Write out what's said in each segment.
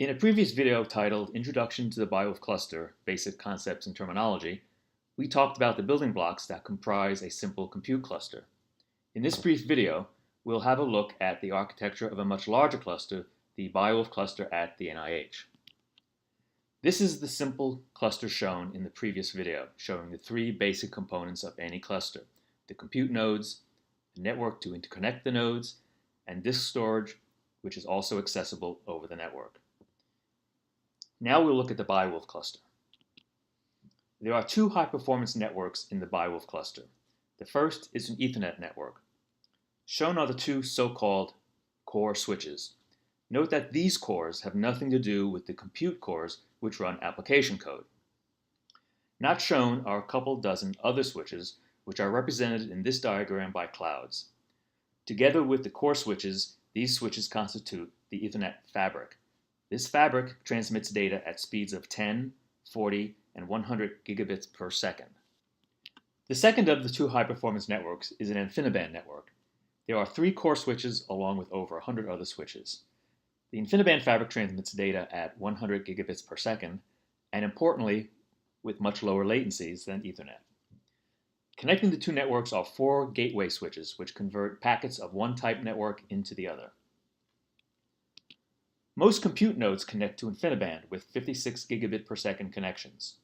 In a previous video titled Introduction to the Biowulf Cluster, Basic Concepts and Terminology, we talked about the building blocks that comprise a simple compute cluster. In this brief video, we'll have a look at the architecture of a much larger cluster, the Biowulf cluster at the NIH. This is the simple cluster shown in the previous video, showing the three basic components of any cluster: the compute nodes, the network to interconnect the nodes, and disk storage, which is also accessible over the network. Now we'll look at the Biowulf cluster. There are two high-performance networks in the Biowulf cluster. The first is an Ethernet network. Shown are the two so-called core switches. Note that these cores have nothing to do with the compute cores which run application code. Not shown are a couple dozen other switches which are represented in this diagram by clouds. Together with the core switches, these switches constitute the Ethernet fabric. This fabric transmits data at speeds of 10, 40, and 100 gigabits per second. The second of the two high-performance networks is an InfiniBand network. There are three core switches along with over 100 other switches. The InfiniBand fabric transmits data at 100 gigabits per second, and importantly, with much lower latencies than Ethernet. Connecting the two networks are four gateway switches which convert packets of one type network into the other. Most compute nodes connect to InfiniBand with 56 gigabit per second connections.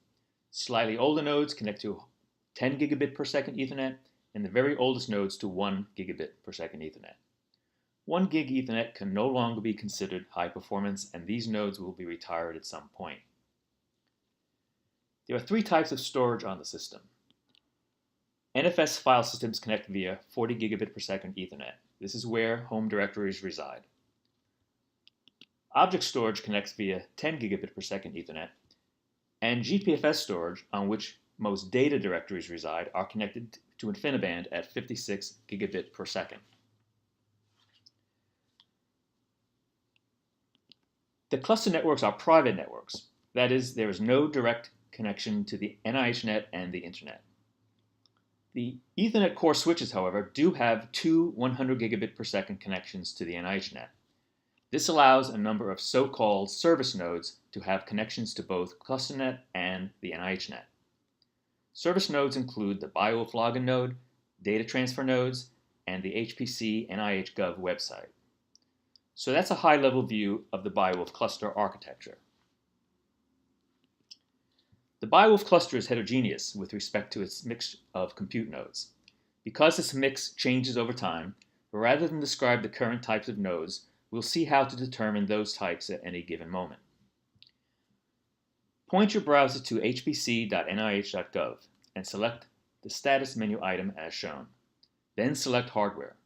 Slightly older nodes connect to 10 gigabit per second Ethernet, and the very oldest nodes to 1 gigabit per second Ethernet. 1 gig Ethernet can no longer be considered high performance, and these nodes will be retired at some point. There are three types of storage on the system. NFS file systems connect via 40 gigabit per second Ethernet. This is where home directories reside. Object storage connects via 10 gigabit per second Ethernet, and GPFS storage, on which most data directories reside, are connected to InfiniBand at 56 gigabit per second. The cluster networks are private networks. That is, there is no direct connection to the NIH net and the Internet. The Ethernet core switches, however, do have two 100 gigabit per second connections to the NIH net. This allows a number of so-called service nodes to have connections to both ClusterNet and the NIH net. Service nodes include the Biowulf login node, data transfer nodes, and the HPC NIH Gov website. So that's a high-level view of the Biowulf cluster architecture. The Biowulf cluster is heterogeneous with respect to its mix of compute nodes. Because this mix changes over time, rather than describe the current types of nodes, we'll see how to determine those types at any given moment. Point your browser to hpc.nih.gov and select the status menu item as shown. Then select Hardware.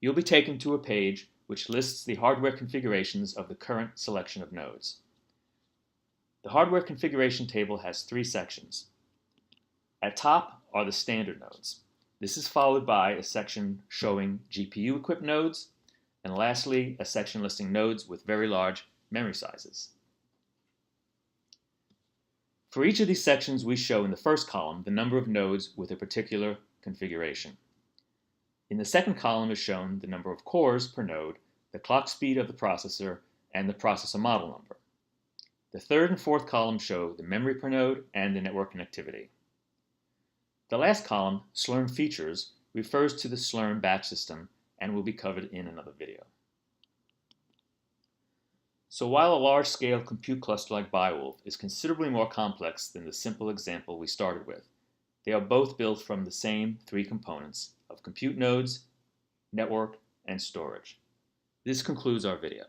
You'll be taken to a page which lists the hardware configurations of the current selection of nodes. The hardware configuration table has three sections. At top are the standard nodes. This is followed by a section showing GPU-equipped nodes, and lastly, a section listing nodes with very large memory sizes. For each of these sections, we show in the first column the number of nodes with a particular configuration. In the second column is shown the number of cores per node, the clock speed of the processor, and the processor model number. The third and fourth columns show the memory per node and the network connectivity. The last column, Slurm features, refers to the Slurm batch system and will be covered in another video. So while a large-scale compute cluster like Biowulf is considerably more complex than the simple example we started with, they are both built from the same three components of compute nodes, network, and storage. This concludes our video.